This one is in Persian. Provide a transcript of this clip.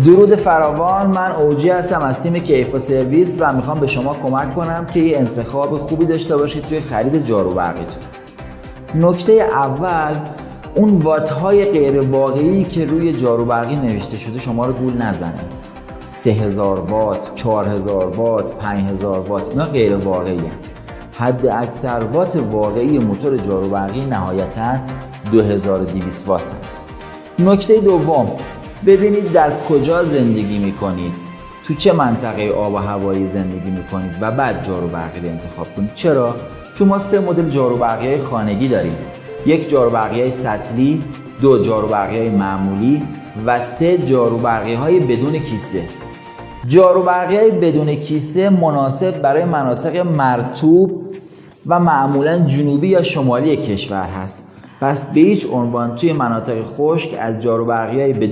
درود فراوان، من اوجی هستم از تیم کیف و سرویس و میخوام به شما کمک کنم که یه انتخاب خوبی داشته باشید توی خرید جارو برقیتون. نکته اول، اون وات های غیر واقعی که روی جارو برقی نوشته شده شما رو گول نزنه. 3000 وات، 4000 وات، 5000 وات، اینا غیر واقعیه. حد اکثر وات واقعی موتور جارو برقی نهایتاً 2200 وات هست. نکته دوم، ببینید در کجا زندگی میکنید، تو چه منطقه آب و هوایی زندگی میکنید و بعد جارو برقی رو انتخاب کنید. چرا؟ چون ما 3 مدل جارو برقی خانگی داریم. 1 جارو برقی سطلی، 2 جارو برقی معمولی و 3 جارو برقی بدون کیسه. جارو برقی بدون کیسه مناسب برای مناطق مرطوب و معمولا جنوبی یا شمالی کشور هست. پس به هیچ عنوان توی مناطق خشک از جارو برقی بدون